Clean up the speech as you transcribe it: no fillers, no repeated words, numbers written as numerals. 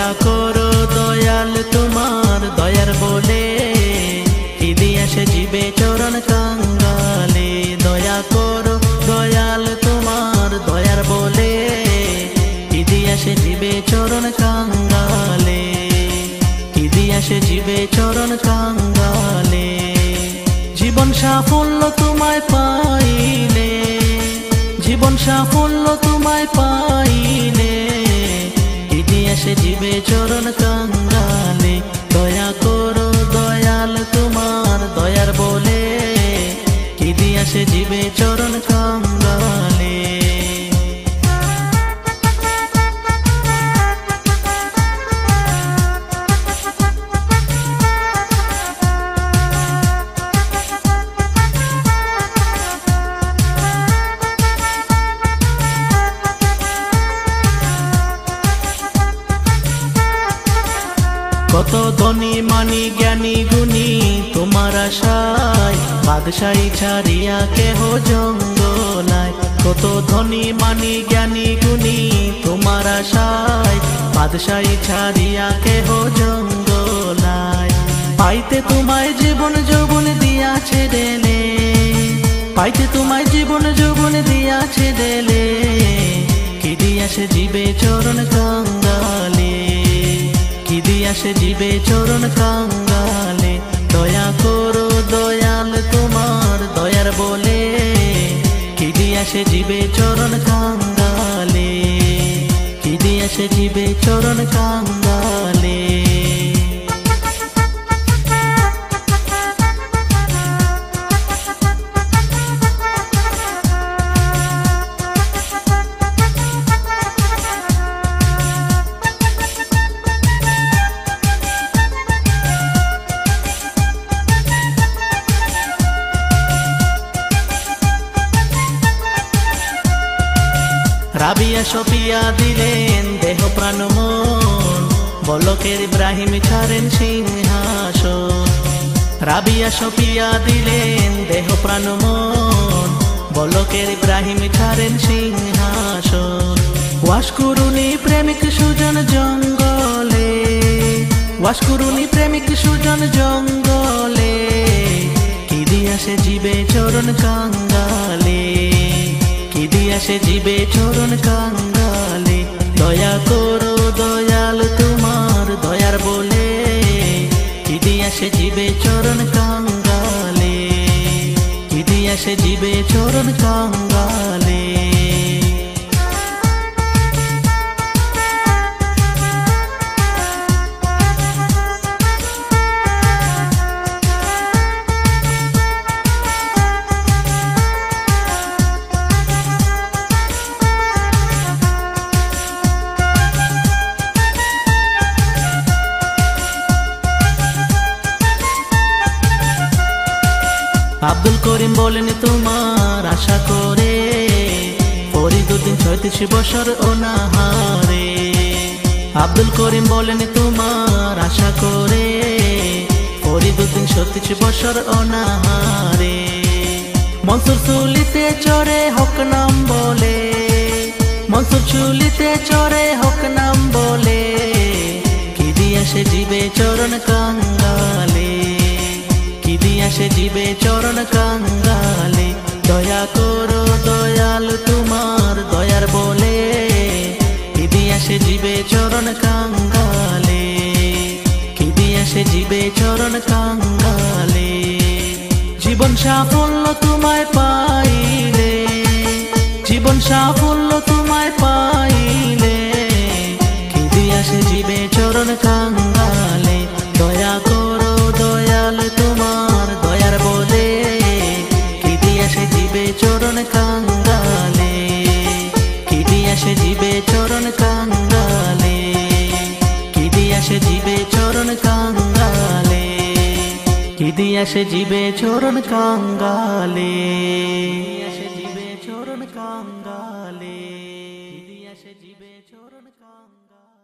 দয়া করো দয়াল তোমার দয়ার বলে কি দিয়াছে জীবে চরণ কাঙ্গালে। দয়া করো দয়াল তোমার দয়ার বলে কি দিয়াছে জীবে চরণ কাঙ্গালে, কি দিয়াছে জীবে চরণ কাঙ্গালে। জীবন সাফল্য তোমায় পাইলে, জীবন সাফল্য তোমায় পাইলে কি দিয়াছে জীবে চরণ কাঙ্গালে। দয়া করো দয়াল তোমার দয়ার বলে কি দিয়াছে জীবে চরণ কাঙ্গালে। কত ধনী মানি জ্ঞানী গুণী তোমার আশায় বাদশাহী ছাড়িয়া কেহ জঙ্গলায়। কত ধনী মানি জ্ঞানী গুণী তোমার আশায় বাদশাহী ছাড়িয়া কেহ জঙ্গলায়। পাইতে তোমায় জীবন যৌবন দিয়াছে দেলে, পাইতে তোমায় জীবন যৌবন দিয়াছে দেলে কি দিয়াছে জীবে চরণ কাঙ্গালে, কি দিয়াছে জীবে চরণ কাঙ্গালে। দয়া করো দয়াল তোমার দয়ার বলে কি দিয়াছে জীবে চরণ কাঙ্গালে, কি দিয়াছে জীবে চরণ কাঙ্গালে। রাবিয়া সফিয়া দিলেন দেহ প্রাণ মন, বলকের ইব্রাহিম ছাড়েন সিংহাসন। রাবিয়া সফিয়া দিলেন দেহ প্রাণ মন, বলকের ইব্রাহিম ছাড়েন সিংহাসন। ওয়াস করুনি প্রেমিক সুজন জঙ্গলে, ওয়াস করুনি প্রেমিক সুজন জঙ্গলে কি দিয়াছে জীবে চরণ কাঙ্গালে, কি দিয়াছে জীবে চরণ কাঙ্গালে। দয়া করো দয়াল তোমার দয়ার বলে কি দিয়াছে জীবে চরণ কাঙ্গালে, কি দিয়াছে জীবে চরণ কাঙ্গালে। আব্দুল করিম বলেন তোমার আশা করে ফরিদুদ্দিন ৩৬ বছর অনাহারে। আব্দুল করিম বলেন তোমার আশা করে ফরিদুদ্দিন ৩৬ বছর অনাহারে। মনসুর চুলিতে চড়ে হক নাম বলে, মনসুর চুলিতে চড়ে হক নাম বলে কি দিয়াছে জীবে চরণ কাঙ্গালে, কি দিয়াছে জীবে চরণ কাঙ্গালে। দয়া করো দয়াল তোমার দয়ার বলে কি দিয়াছে জীবে চরণ কাঙ্গালে, কি দিয়াছে জীবে চরণ কাঙ্গালে। জীবন সাফল্য তোমায় পাইলে, জীবন সাফল্য তোমায় পাইলে কি দিয়াছে জীবে চরণ কাঙ্গালে। দয়া করো দয়াল তোমার দয়ার বলে কি দিয়াছে জীবে চরণ কাঙ্গালে, কি দিয়াছে জীবে চরণ কাঙ্গালে, কি দিয়াছে জীবে চরণ কাঙ্গালে, কি দিয়াছে জীবে চরণ কাঙ্গালে, জীবে চরণ কাঙ্গালে, জীবে চরণ কাঙ্গালে।